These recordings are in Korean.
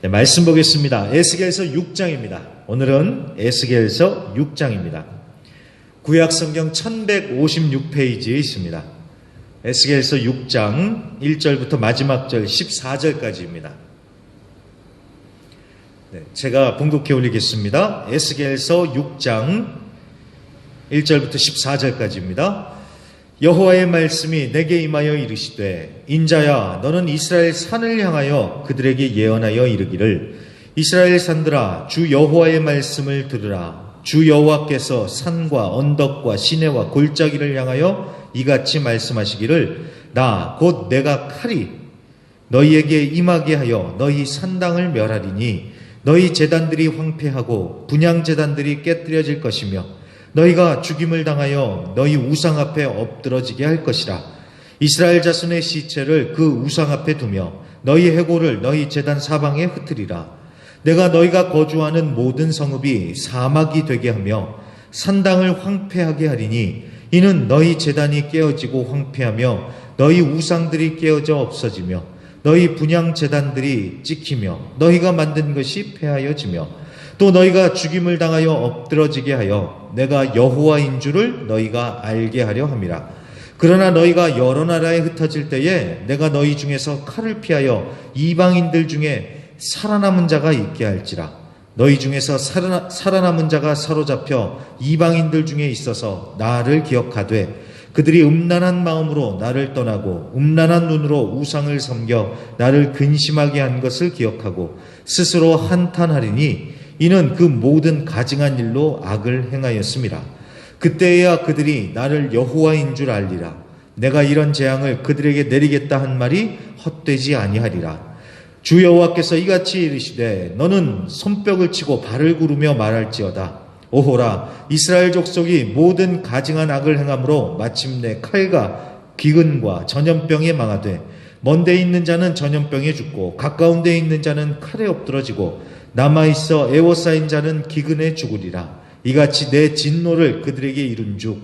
네, 말씀 보겠습니다. 에스겔서 6장입니다. 오늘은 에스겔서 6장입니다. 구약성경 1156페이지에 있습니다. 에스겔서 6장 1절부터 마지막 절 14절까지입니다. 네, 제가 봉독해 올리겠습니다. 에스겔서 6장 1절부터 14절까지입니다. 여호와의 말씀이 내게 임하여 이르시되 인자야 너는 이스라엘 산을 향하여 그들에게 예언하여 이르기를 이스라엘 산들아 주 여호와의 말씀을 들으라. 주 여호와께서 산과 언덕과 시내와 골짜기를 향하여 이같이 말씀하시기를 나 곧 내가 칼이 너희에게 임하게 하여 너희 산당을 멸하리니 너희 제단들이 황폐하고 분향 제단들이 깨뜨려질 것이며 너희가 죽임을 당하여 너희 우상 앞에 엎드러지게 할 것이라. 이스라엘 자손의 시체를 그 우상 앞에 두며 너희 해골을 너희 제단 사방에 흩으리라. 내가 너희가 거주하는 모든 성읍이 사막이 되게 하며 산당을 황폐하게 하리니 이는 너희 제단이 깨어지고 황폐하며 너희 우상들이 깨어져 없어지며 너희 분향 제단들이 찍히며 너희가 만든 것이 폐하여지며 또 너희가 죽임을 당하여 엎드러지게 하여 내가 여호와인 줄을 너희가 알게 하려 함이라. 그러나 너희가 여러 나라에 흩어질 때에 내가 너희 중에서 칼을 피하여 이방인들 중에 살아남은 자가 있게 할지라. 너희 중에서 살아남은 자가 사로잡혀 이방인들 중에 있어서 나를 기억하되 그들이 음란한 마음으로 나를 떠나고 음란한 눈으로 우상을 섬겨 나를 근심하게 한 것을 기억하고 스스로 한탄하리니 이는 그 모든 가증한 일로 악을 행하였음이라. 그때야 그들이 나를 여호와인 줄 알리라. 내가 이런 재앙을 그들에게 내리겠다 한 말이 헛되지 아니하리라. 주 여호와께서 이같이 이르시되 너는 손뼉을 치고 발을 구르며 말할지어다. 오호라 이스라엘 족속이 모든 가증한 악을 행함으로 마침내 칼과 기근과 전염병에 망하되 먼데 있는 자는 전염병에 죽고 가까운 데 있는 자는 칼에 엎드러지고 남아있어 애워싸인 자는 기근에 죽으리라. 이같이 내 진노를 그들에게 이룬즉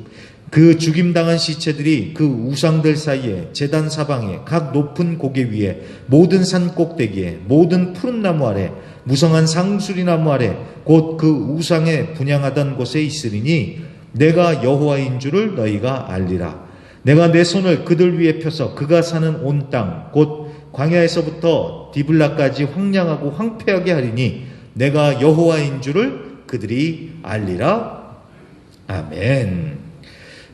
그 죽임당한 시체들이 그 우상들 사이에 제단 사방에 각 높은 고개 위에 모든 산 꼭대기에 모든 푸른 나무 아래 무성한 상수리 나무 아래 곧 그 우상에 분향하던 곳에 있으리니 내가 여호와인 줄을 너희가 알리라. 내가 내 손을 그들 위에 펴서 그가 사는 온 땅 곧 광야에서부터 디블라까지 황량하고 황폐하게 하리니 내가 여호와인 줄을 그들이 알리라. 아멘.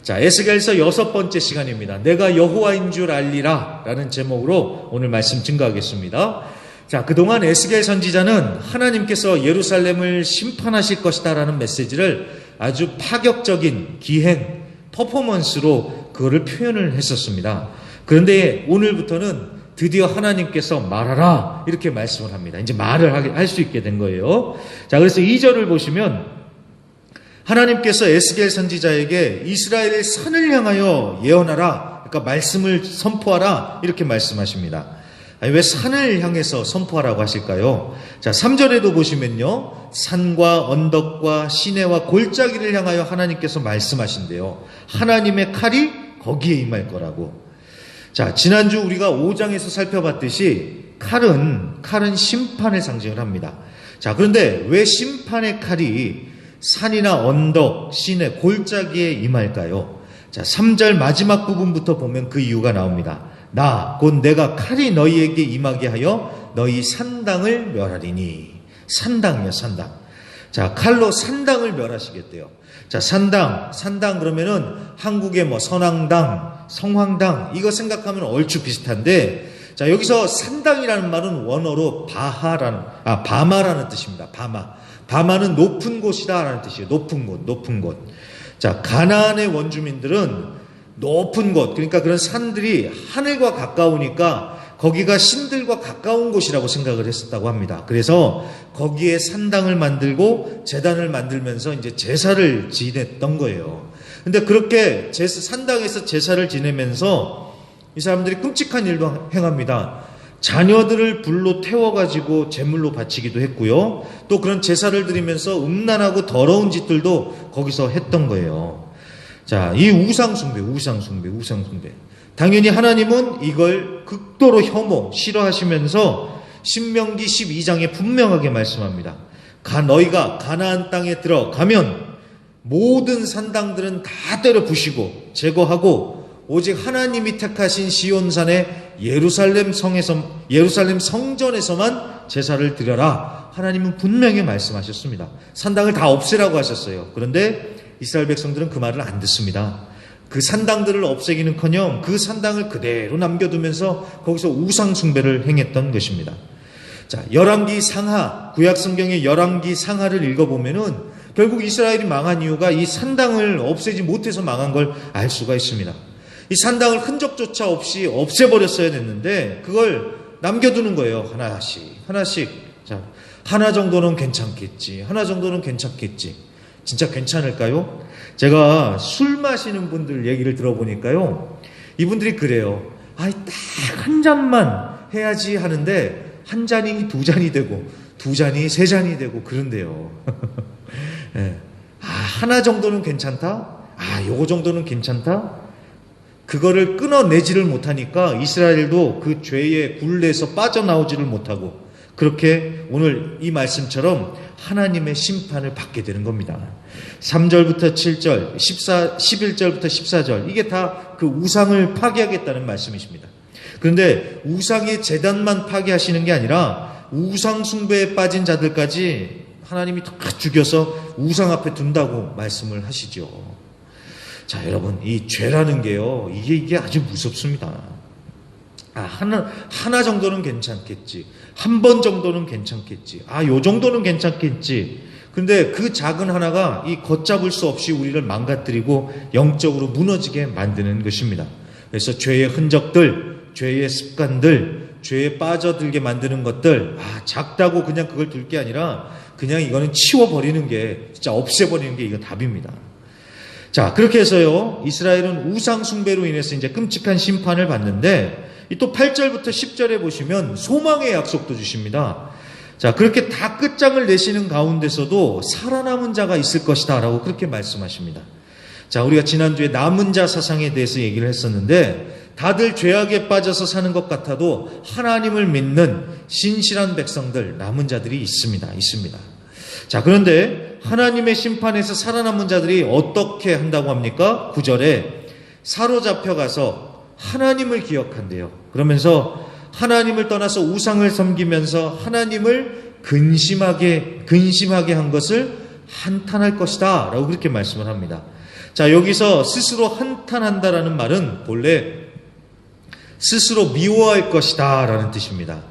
자, 에스겔서 6번째 시간입니다. 내가 여호와인 줄 알리라 라는 제목으로 오늘 말씀 증거하겠습니다. 자, 그동안 에스겔 선지자는 하나님께서 예루살렘을 심판하실 것이다 라는 메시지를 아주 파격적인 기행, 퍼포먼스로 그거를 표현을 했었습니다. 그런데 오늘부터는 드디어 하나님께서 말하라 이렇게 말씀을 합니다. 이제 말을 할 수 있게 된 거예요. 자, 그래서 2절을 보시면 하나님께서 에스겔 선지자에게 이스라엘의 산을 향하여 예언하라, 그러니까 말씀을 선포하라 이렇게 말씀하십니다. 아니, 왜 산을 향해서 선포하라고 하실까요? 자, 3절에도 보시면요, 산과 언덕과 시내와 골짜기를 향하여 하나님께서 말씀하신대요. 하나님의 칼이 거기에 임할 거라고. 자, 지난주 우리가 5장에서 살펴봤듯이 칼은 심판의 상징을 합니다. 자, 그런데 왜 심판의 칼이 산이나 언덕, 시내, 골짜기에 임할까요? 자, 3절 마지막 부분부터 보면 그 이유가 나옵니다. 나, 곧 내가 칼이 너희에게 임하게 하여 너희 산당을 멸하리니. 산당이요, 산당. 자, 칼로 산당을 멸하시겠대요. 자, 산당 그러면은 한국의 뭐 선앙당, 성황당 이거 생각하면 얼추 비슷한데, 자, 여기서 산당이라는 말은 원어로 바마라는 뜻입니다. 바마는 높은 곳이다라는 뜻이에요. 높은 곳. 자, 가나안의 원주민들은 높은 곳, 그러니까 그런 산들이 하늘과 가까우니까 거기가 신들과 가까운 곳이라고 생각을 했었다고 합니다. 그래서 거기에 산당을 만들고 제단을 만들면서 이제 제사를 지냈던 거예요. 근데 그렇게 산당에서 제사를 지내면서 이 사람들이 끔찍한 일도 행합니다. 자녀들을 불로 태워가지고 제물로 바치기도 했고요. 또 그런 제사를 드리면서 음란하고 더러운 짓들도 거기서 했던 거예요. 자, 이 우상숭배. 당연히 하나님은 이걸 극도로 혐오, 싫어하시면서 신명기 12장에 분명하게 말씀합니다. 너희가 가나안 땅에 들어가면 모든 산당들은 다 때려 부시고 제거하고 오직 하나님이 택하신 시온산의 예루살렘 성전에서만 제사를 드려라. 하나님은 분명히 말씀하셨습니다. 산당을 다 없애라고 하셨어요. 그런데 이스라엘 백성들은 그 말을 안 듣습니다. 그 산당들을 없애기는커녕 그 산당을 그대로 남겨두면서 거기서 우상 숭배를 행했던 것입니다. 자, 열왕기 상하, 구약 성경의 열왕기 상하를 읽어보면은 결국 이스라엘이 망한 이유가 이 산당을 없애지 못해서 망한 걸 알 수가 있습니다. 이 산당을 흔적조차 없이 없애버렸어야 됐는데 그걸 남겨두는 거예요. 하나씩. 자, 하나 정도는 괜찮겠지. 하나 정도는 괜찮겠지. 진짜 괜찮을까요? 제가 술 마시는 분들 얘기를 들어보니까요. 이분들이 그래요. 딱 한 잔만 해야지 하는데 한 잔이 두 잔이 되고 두 잔이 세 잔이 되고 그런데요. 네. 하나 정도는 괜찮다? 요거 정도는 괜찮다? 그거를 끊어내지를 못하니까 이스라엘도 그 죄의 굴레에서 빠져나오지를 못하고 그렇게 오늘 이 말씀처럼 하나님의 심판을 받게 되는 겁니다. 3절부터 7절, 11절부터 14절 이게 다 그 우상을 파괴하겠다는 말씀이십니다. 그런데 우상의 제단만 파괴하시는 게 아니라 우상 숭배에 빠진 자들까지 하나님이 다 죽여서 우상 앞에 둔다고 말씀을 하시죠. 자, 여러분, 이 죄라는 게요, 이게 아주 무섭습니다. 하나 정도는 괜찮겠지. 한 번 정도는 괜찮겠지. 요 정도는 괜찮겠지. 근데 그 작은 하나가 이 걷잡을 수 없이 우리를 망가뜨리고 영적으로 무너지게 만드는 것입니다. 그래서 죄의 흔적들, 죄의 습관들, 죄에 빠져들게 만드는 것들, 작다고 그냥 그걸 둘 게 아니라 그냥 이거는 치워버리는 게, 진짜 없애버리는 게 이거 답입니다. 자, 그렇게 해서요, 이스라엘은 우상숭배로 인해서 이제 끔찍한 심판을 받는데, 또 8절부터 10절에 보시면 소망의 약속도 주십니다. 자, 그렇게 다 끝장을 내시는 가운데서도 살아남은 자가 있을 것이다 라고 그렇게 말씀하십니다. 자, 우리가 지난주에 남은 자 사상에 대해서 얘기를 했었는데, 다들 죄악에 빠져서 사는 것 같아도 하나님을 믿는 신실한 백성들, 남은 자들이 있습니다. 자, 그런데 하나님의 심판에서 살아남은 자들이 어떻게 한다고 합니까? 9절에 사로잡혀가서 하나님을 기억한대요. 그러면서 하나님을 떠나서 우상을 섬기면서 하나님을 근심하게 한 것을 한탄할 것이다 라고 그렇게 말씀을 합니다. 자, 여기서 스스로 한탄한다라는 말은 본래 스스로 미워할 것이다 라는 뜻입니다.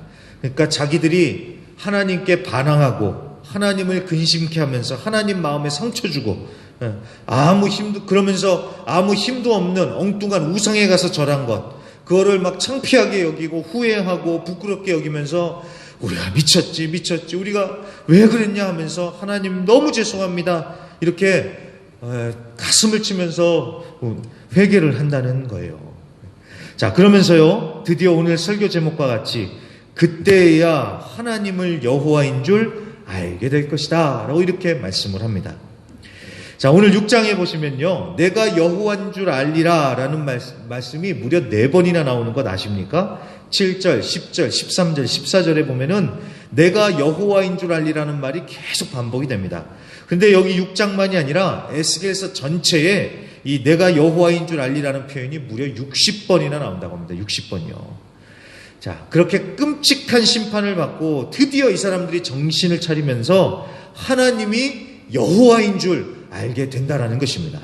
그러니까 자기들이 하나님께 반항하고 하나님을 근심케 하면서 하나님 마음에 상처 주고 그러면서 아무 힘도 없는 엉뚱한 우상에 가서 절한 것, 그거를 막 창피하게 여기고 후회하고 부끄럽게 여기면서 우리가 미쳤지 우리가 왜 그랬냐 하면서 하나님 너무 죄송합니다 이렇게 가슴을 치면서 회개를 한다는 거예요. 자, 그러면서요, 드디어 오늘 설교 제목과 같이 그때야 하나님을 여호와인 줄 알게 될 것이다 라고 이렇게 말씀을 합니다. 자, 오늘 6장에 보시면요, 내가 여호와인 줄 알리라 라는 말씀이 무려 4번이나 나오는 것 아십니까? 7절, 10절, 13절, 14절에 보면은 내가 여호와인 줄 알리라는 말이 계속 반복이 됩니다. 근데 여기 6장만이 아니라 에스겔서 전체에 이 내가 여호와인 줄 알리라는 표현이 무려 60번이나 나온다고 합니다. 60번이요. 자, 그렇게 끔찍한 심판을 받고 드디어 이 사람들이 정신을 차리면서 하나님이 여호와인 줄 알게 된다라는 것입니다.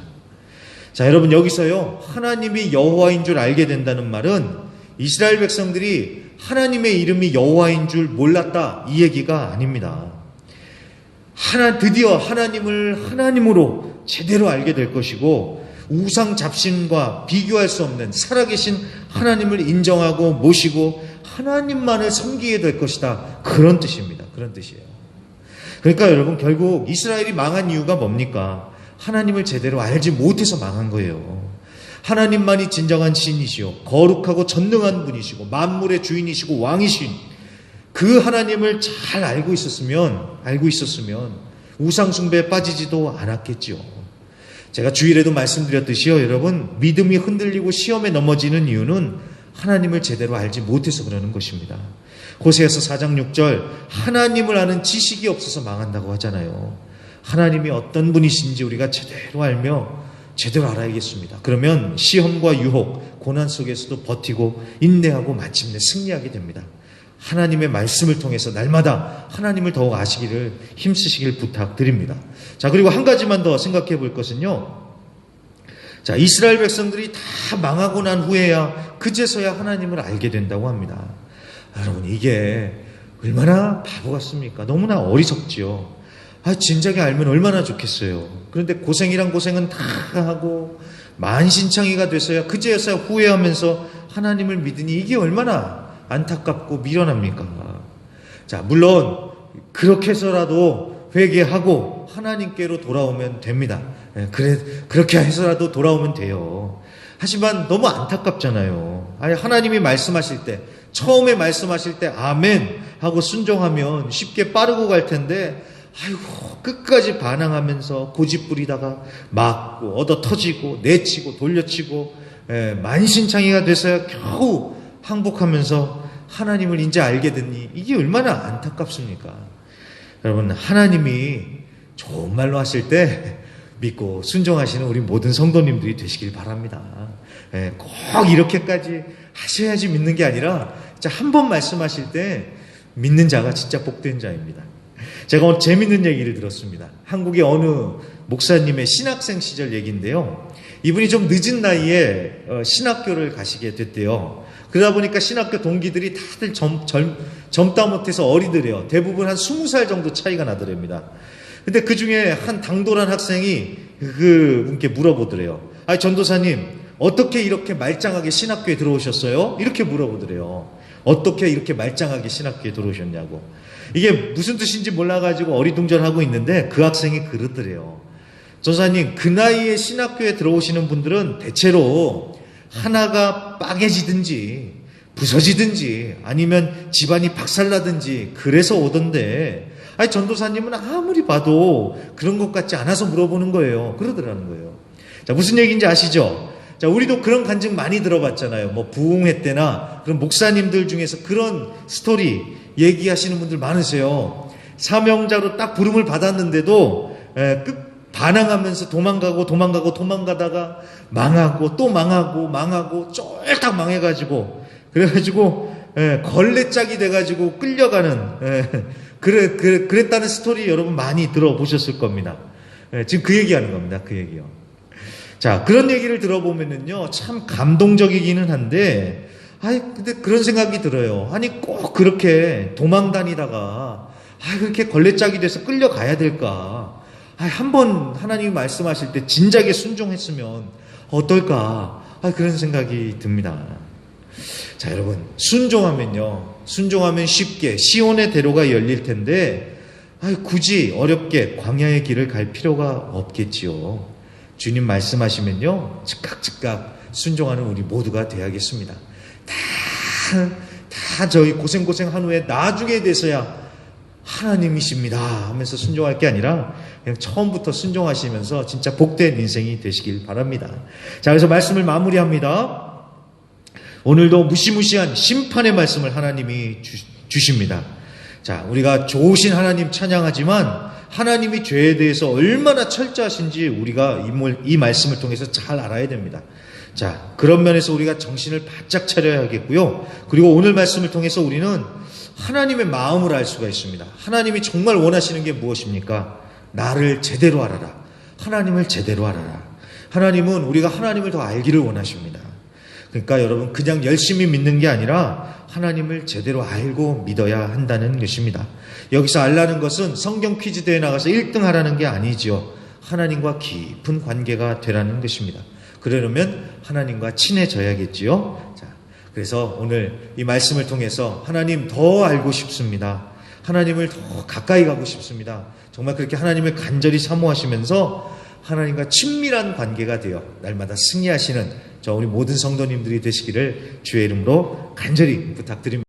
자, 여러분, 여기서요, 하나님이 여호와인 줄 알게 된다는 말은 이스라엘 백성들이 하나님의 이름이 여호와인 줄 몰랐다 이 얘기가 아닙니다. 드디어 하나님을 하나님으로 제대로 알게 될 것이고 우상 잡신과 비교할 수 없는 살아계신 하나님을 인정하고 모시고 하나님만을 섬기게 될 것이다. 그런 뜻입니다. 그런 뜻이에요. 그러니까 여러분, 결국 이스라엘이 망한 이유가 뭡니까? 하나님을 제대로 알지 못해서 망한 거예요. 하나님만이 진정한 신이시오, 거룩하고 전능한 분이시고 만물의 주인이시고 왕이신 그 하나님을 잘 알고 있었으면 우상 숭배에 빠지지도 않았겠지요. 제가 주일에도 말씀드렸듯이요, 여러분, 믿음이 흔들리고 시험에 넘어지는 이유는 하나님을 제대로 알지 못해서 그러는 것입니다. 호세아서 4장 6절 하나님을 아는 지식이 없어서 망한다고 하잖아요. 하나님이 어떤 분이신지 우리가 제대로 알며 제대로 알아야겠습니다. 그러면 시험과 유혹, 고난 속에서도 버티고 인내하고 마침내 승리하게 됩니다. 하나님의 말씀을 통해서 날마다 하나님을 더욱 아시기를 힘쓰시길 부탁드립니다. 자, 그리고 한 가지만 더 생각해 볼 것은요. 자, 이스라엘 백성들이 다 망하고 난 후에야 그제서야 하나님을 알게 된다고 합니다. 여러분, 이게 얼마나 바보 같습니까? 너무나 어리석지요. 진작에 알면 얼마나 좋겠어요. 그런데 고생이란 고생은 다 하고 만신창이가 돼서야 그제서야 후회하면서 하나님을 믿으니 이게 얼마나 안타깝고 미련합니까? 자, 물론 그렇게 해서라도 회개하고 하나님께로 돌아오면 됩니다. 그렇게 해서라도 돌아오면 돼요. 하지만 너무 안타깝잖아요. 하나님이 말씀하실 때, 처음에 말씀하실 때 아멘 하고 순종하면 쉽게 빠르고 갈 텐데, 끝까지 반항하면서 고집부리다가 맞고 얻어 터지고 내치고 돌려치고 만신창이가 돼서야 겨우 항복하면서 하나님을 이제 알게 되니 이게 얼마나 안타깝습니까? 여러분, 하나님이 좋은 말로 하실 때 믿고 순종하시는 우리 모든 성도님들이 되시길 바랍니다. 꼭 이렇게까지 하셔야지 믿는 게 아니라 진짜 한 번 말씀하실 때 믿는 자가 진짜 복된 자입니다. 제가 오늘 재밌는 얘기를 들었습니다. 한국의 어느 목사님의 신학생 시절 얘기인데요. 이분이 좀 늦은 나이에 신학교를 가시게 됐대요. 그러다 보니까 신학교 동기들이 다들 젊다 못해서 어리더래요. 대부분 한 20살 정도 차이가 나더랍니다. 근데 그 중에 한 당돌한 학생이 그분께 물어보더래요. 전도사님, 어떻게 이렇게 말짱하게 신학교에 들어오셨어요? 이렇게 물어보더래요. 어떻게 이렇게 말짱하게 신학교에 들어오셨냐고. 이게 무슨 뜻인지 몰라가지고 어리둥절하고 있는데 그 학생이 그러더래요. 전도사님, 그 나이에 신학교에 들어오시는 분들은 대체로 하나가 빠개지든지 부서지든지 아니면 집안이 박살나든지 그래서 오던데 전도사님은 아무리 봐도 그런 것 같지 않아서 물어보는 거예요. 그러더라는 거예요. 자, 무슨 얘기인지 아시죠? 자, 우리도 그런 간증 많이 들어봤잖아요. 뭐 부흥회 때나 그런 목사님들 중에서 그런 스토리 얘기하시는 분들 많으세요. 사명자로 딱 부름을 받았는데도 반항하면서 도망가다가 망하고 또 망하고 쫄딱 망해가지고 그래가지고 걸레짝이 돼가지고 끌려가는 그랬다는 스토리 여러분 많이 들어보셨을 겁니다. 지금 그 얘기하는 겁니다. 그 얘기요. 자, 그런 얘기를 들어보면은요, 참 감동적이기는 한데, 근데 그런 생각이 들어요. 꼭 그렇게 도망 다니다가, 그렇게 걸레짝이 돼서 끌려가야 될까? 한번 하나님이 말씀하실 때 진작에 순종했으면 어떨까? 그런 생각이 듭니다. 자, 여러분, 순종하면 쉽게 시온의 대로가 열릴 텐데, 굳이 어렵게 광야의 길을 갈 필요가 없겠지요. 주님 말씀하시면요, 즉각 순종하는 우리 모두가 되어야겠습니다. 다 저희 고생한 후에 나중에 돼서야 하나님이십니다 하면서 순종할 게 아니라 그냥 처음부터 순종하시면서 진짜 복된 인생이 되시길 바랍니다. 자, 그래서 말씀을 마무리합니다. 오늘도 무시무시한 심판의 말씀을 하나님이 주십니다. 자, 우리가 좋으신 하나님 찬양하지만 하나님이 죄에 대해서 얼마나 철저하신지 우리가 이 말씀을 통해서 잘 알아야 됩니다. 자, 그런 면에서 우리가 정신을 바짝 차려야겠고요. 그리고 오늘 말씀을 통해서 우리는 하나님의 마음을 알 수가 있습니다. 하나님이 정말 원하시는 게 무엇입니까? 나를 제대로 알아라. 하나님을 제대로 알아라. 하나님은 우리가 하나님을 더 알기를 원하십니다. 그러니까 여러분, 그냥 열심히 믿는 게 아니라 하나님을 제대로 알고 믿어야 한다는 것입니다. 여기서 알라는 것은 성경 퀴즈 대회에 나가서 1등 하라는 게 아니지요. 하나님과 깊은 관계가 되라는 것입니다. 그러려면 하나님과 친해져야겠지요. 자, 그래서 오늘 이 말씀을 통해서 하나님 더 알고 싶습니다. 하나님을 더 가까이 가고 싶습니다. 정말 그렇게 하나님을 간절히 사모하시면서 하나님과 친밀한 관계가 되어 날마다 승리하시는 우리 모든 성도님들이 되시기를 주의 이름으로 간절히 부탁드립니다.